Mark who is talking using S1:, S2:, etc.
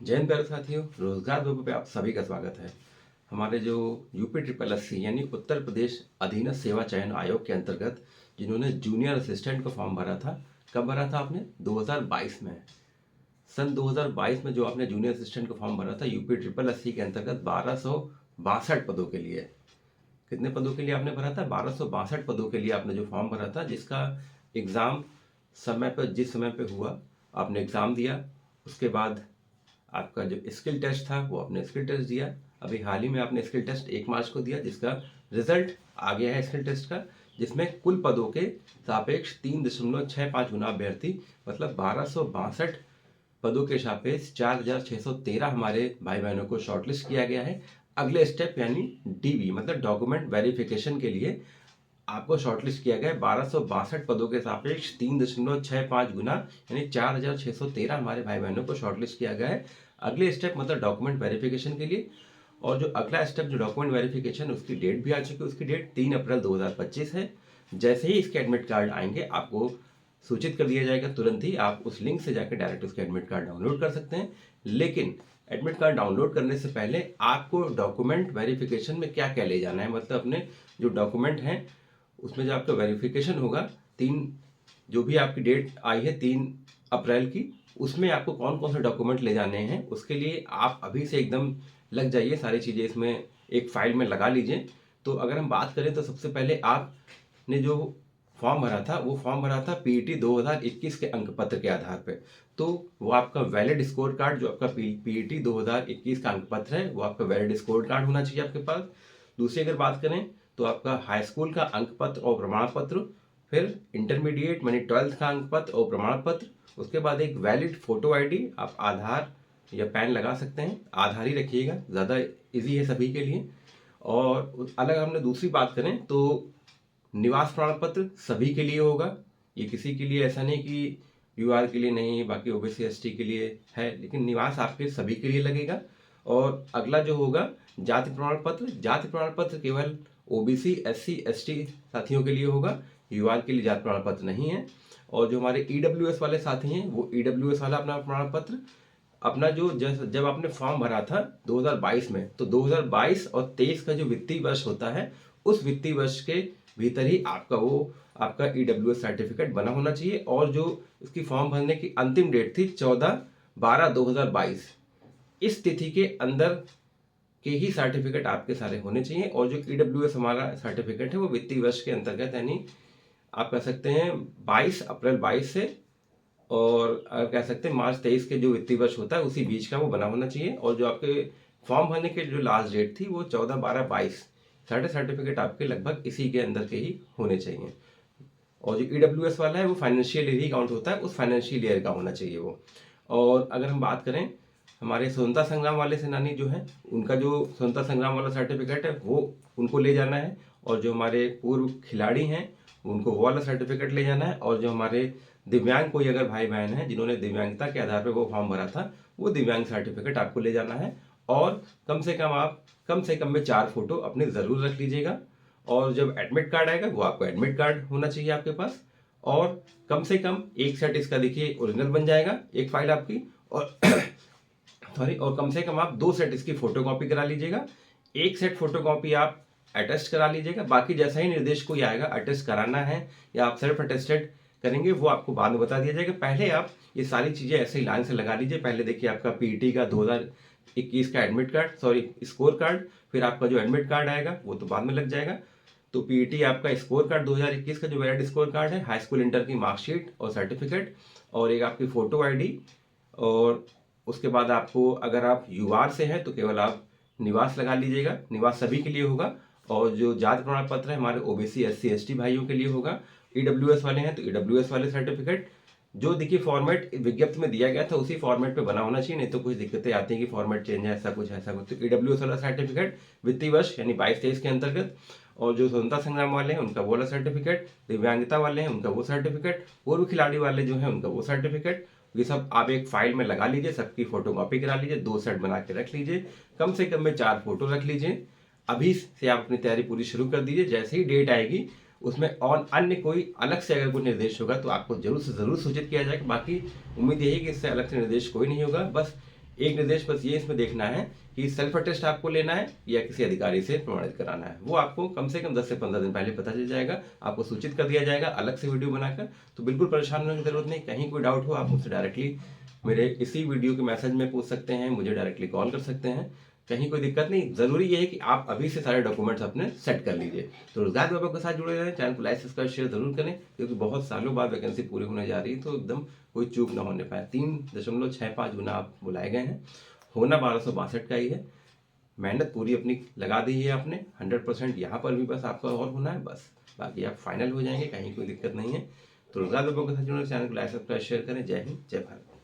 S1: जय हिंद प्यारे साथियों, रोजगार वेब पे आप सभी का स्वागत है। हमारे जो यूपी ट्रिपल एस सी यानी उत्तर प्रदेश अधीनस्थ सेवा चयन आयोग के अंतर्गत जिन्होंने जूनियर असिस्टेंट का फॉर्म भरा था, कब भरा था आपने? 2022 में। सन 2022 में जो आपने जूनियर असिस्टेंट का फॉर्म भरा था यूपी ट्रिपल एस सी के अंतर्गत 1262 पदों के लिए। कितने पदों के लिए आपने भरा था? 1262 पदों के लिए आपने जो फॉर्म भरा था, जिसका एग्ज़ाम समय पर जिस समय पे हुआ आपने एग्ज़ाम दिया। उसके बाद आपका जो स्किल टेस्ट था वो आपने स्किल टेस्ट दिया। अभी हाल ही में आपने स्किल टेस्ट 1 मार्च को दिया, जिसका रिजल्ट आ गया है स्किल टेस्ट का, जिसमें कुल पदों के सापेक्ष 3.65 गुना अभ्यर्थी, मतलब 1262 पदों के सापेक्ष 4,613 हमारे भाई बहनों को शॉर्टलिस्ट किया गया है। अगले स्टेप यानी डीवी मतलब डॉक्यूमेंट वेरिफिकेशन के लिए आपको शॉर्टलिस्ट किया गया है। 1262 पदों के सापेक्ष 3.65 गुना यानी 4,613 हमारे भाई बहनों को शॉर्टलिस्ट किया गया है अगले स्टेप मतलब डॉक्यूमेंट वेरिफिकेशन के लिए। और जो अगला स्टेप जो डॉक्यूमेंट वेरिफिकेशन, उसकी डेट भी आ चुकी है। उसकी डेट 3 अप्रैल 2025 है। जैसे ही इसके एडमिट कार्ड आएंगे आपको सूचित कर दिया जाएगा। तुरंत ही आप उस लिंक से जाकर डायरेक्ट उसके एडमिट कार्ड डाउनलोड कर सकते हैं। लेकिन एडमिट कार्ड डाउनलोड करने से पहले आपको डॉक्यूमेंट वेरिफिकेशन में क्या क्या ले जाना है, मतलब अपने जो डॉक्यूमेंट हैं उसमें जो आपका वेरिफिकेशन होगा, तीन जो भी आपकी डेट आई है 3 अप्रैल की, उसमें आपको कौन कौन से डॉक्यूमेंट ले जाने हैं, उसके लिए आप अभी से एकदम लग जाइए। सारी चीज़ें इसमें एक फाइल में लगा लीजिए। तो अगर हम बात करें तो सबसे पहले आपने जो फॉर्म भरा था वो फॉर्म भरा था पीईटी 2021 के अंक पत्र के आधार पे। तो वो आपका वैलिड स्कोर कार्ड, जो आपका पीईटी 2021 का अंक पत्र है, वो आपका वैलिड स्कोर कार्ड होना चाहिए आपके पास। दूसरी अगर बात करें तो आपका हाई स्कूल का अंक पत्र और प्रमाण पत्र, फिर इंटरमीडिएट मानी 12th का अंक पत्र और प्रमाण पत्र, उसके बाद एक वैलिड फोटो आईडी। आप आधार या पैन लगा सकते हैं, आधार ही रखिएगा, ज़्यादा इजी है सभी के लिए। और अलग हमने दूसरी बात करें तो निवास प्रमाण पत्र सभी के लिए होगा। ये किसी के लिए ऐसा नहीं कि यूआर के लिए नहीं, बाकी ओबीसी एसटी के लिए है, लेकिन निवास आपके सभी के लिए लगेगा। और अगला जो होगा जाति प्रमाण पत्र। जाति प्रमाण पत्र केवल ओबीसी एससी एसटी साथियों के लिए होगा, यूआर के लिए जाति प्रमाण पत्र नहीं है। और जो हमारे ईडब्ल्यूएस वाले साथी हैं वो ईडब्ल्यूएस वाला अपना प्रमाण पत्र अपना जो जब आपने फॉर्म भरा था 2022 में, तो 2022 और 23 का जो वित्तीय वर्ष होता है, उस वित्तीय वर्ष के भीतर ही आपका ईडब्ल्यूएस सर्टिफिकेट बना होना चाहिए। और जो इसकी फॉर्म भरने की अंतिम डेट थी 14/12/2022, इस तिथि के अंदर के ही सर्टिफिकेट आपके सारे होने चाहिए। और जो ईडब्ल्यूएस हमारा सर्टिफिकेट है वो वित्तीय वर्ष के अंतर्गत यानी आप कह सकते हैं 22 अप्रैल 22 से, और कह सकते हैं मार्च 23 के जो वित्तीय वर्ष होता है उसी बीच का वो बना होना चाहिए। और जो आपके फॉर्म भरने की जो लास्ट डेट थी वो 14/12/22, सारे सर्टिफिकेट आपके लगभग इसी के अंदर के ही होने चाहिए। और जो ईडब्ल्यूएस वाला है वो फाइनेंशियल ईयर ही काउंट होता है, उस फाइनेंशियल ईयर का होना चाहिए वो। और अगर हम बात करें हमारे स्वतंत्रता संग्राम वाले सेनानी जो हैं, उनका जो स्वतंत्रता संग्राम वाला सर्टिफिकेट है वो उनको ले जाना है। और जो हमारे पूर्व खिलाड़ी हैं उनको वो वाला सर्टिफिकेट ले जाना है। और जो हमारे दिव्यांग कोई अगर भाई बहन हैं जिन्होंने दिव्यांगता के आधार पर वो फॉर्म भरा था, वो दिव्यांग सर्टिफिकेट आपको ले जाना है। और कम से कम में 4 फोटो अपने ज़रूर रख लीजिएगा। और जब एडमिट कार्ड आएगा वो आपको एडमिट कार्ड होना चाहिए आपके पास। और कम से कम एक सेट इसका देखिए ओरिजिनल बन जाएगा, एक फाइल आपकी। और सॉरी, और कम से कम आप 2 सेट इसकी फोटो कॉपी करा लीजिएगा। एक सेट फोटो कॉपी आप अटेस्ट करा लीजिएगा। बाकी जैसा ही निर्देश कोई आएगा अटेस्ट कराना है या आप सेल्फ अटेस्टेड करेंगे वो आपको बाद में बता दिया जाएगा। पहले आप ये सारी चीज़ें ऐसे ही लाइन से लगा लीजिए। पहले देखिए आपका पीईटी का 2021 का admit card, sorry score card, फिर आपका जो एडमिट कार्ड आएगा वो तो बाद में लग जाएगा। तो पीईटी आपका स्कोर कार्ड 2021 का जो वैलिड स्कोर कार्ड है, हाई स्कूल इंटर की मार्कशीट और सर्टिफिकेट, और एक आपकी फोटो आईडी। और उसके बाद आपको अगर आप यूआर से हैं तो केवल आप निवास लगा लीजिएगा, निवास सभी के लिए होगा। और जो जाति प्रमाण पत्र है हमारे ओबीसी एससी एसटी भाइयों के लिए होगा। ईडब्ल्यूएस वाले हैं तो ईडब्ल्यूएस वाले सर्टिफिकेट जो देखिए फॉर्मेट विज्ञप्ति में दिया गया था उसी फॉर्मेट पे बना होना चाहिए, नहीं तो कुछ दिक्कतें आती हैं कि फॉर्मेट चेंज है ऐसा कुछ। तो ईडब्ल्यूएस वाला सर्टिफिकेट वित्तीय वर्ष यानी 22-23 के अंतर्गत। और जो स्वतंत्रता संग्राम वाले हैं उनका वो वाला सर्टिफिकेट, दिव्यांगता वाले हैं उनका वो सर्टिफिकेट, पूर्व खिलाड़ी वाले जो हैं उनका वो सर्टिफिकेट, ये सब आप एक फाइल में लगा लीजिए, सबकी फोटो कॉपी करा लीजिए, 2 सेट बना के रख लीजिए, कम से कम में 4 फोटो रख लीजिए। अभी से आप अपनी तैयारी पूरी शुरू कर दीजिए। जैसे ही डेट आएगी उसमें और अन्य कोई अलग से अगर कोई निर्देश होगा तो आपको जरूर से जरूर सूचित किया जाएगा। बाकी उम्मीद यही कि इससे अलग से निर्देश कोई नहीं होगा। बस एक निर्देश बस ये इसमें देखना है कि सेल्फ अटेस्ट आपको लेना है या किसी अधिकारी से प्रमाणित कराना है। वो आपको कम से कम 10 से 15 दिन पहले पता चल जाएगा, आपको सूचित कर दिया जाएगा अलग से वीडियो बनाकर। तो बिल्कुल परेशान होने की जरूरत नहीं। कहीं कोई डाउट हो आप मुझसे डायरेक्टली मेरे इसी वीडियो के मैसेज में पूछ सकते हैं, मुझे डायरेक्टली कॉल कर सकते हैं। कहीं कोई दिक्कत नहीं। जरूरी ये है कि आप अभी से सारे डॉक्यूमेंट्स अपने सेट कर लीजिए। तो रोजगार विभाग के साथ जुड़े रहें, चैनल को लाइक सब्सक्राइब शेयर जरूर करें, क्योंकि बहुत सालों बाद वैकेंसी पूरी होने जा रही है, तो एकदम कोई चूक ना होने पाए। 3.65 गुना आप बुलाए गए हैं, होना 1262 का ही है। मेहनत पूरी अपनी लगा दी है आपने 100%। यहाँ पर भी बस आपका और होना है, बस बाकी आप फाइनल हो जाएंगे, कहीं कोई दिक्कत नहीं है। तो रोजगार विभाग के साथ जुड़े चैनल को लाइक सब्सक्राइब शेयर करें। जय हिंद, जय भारत।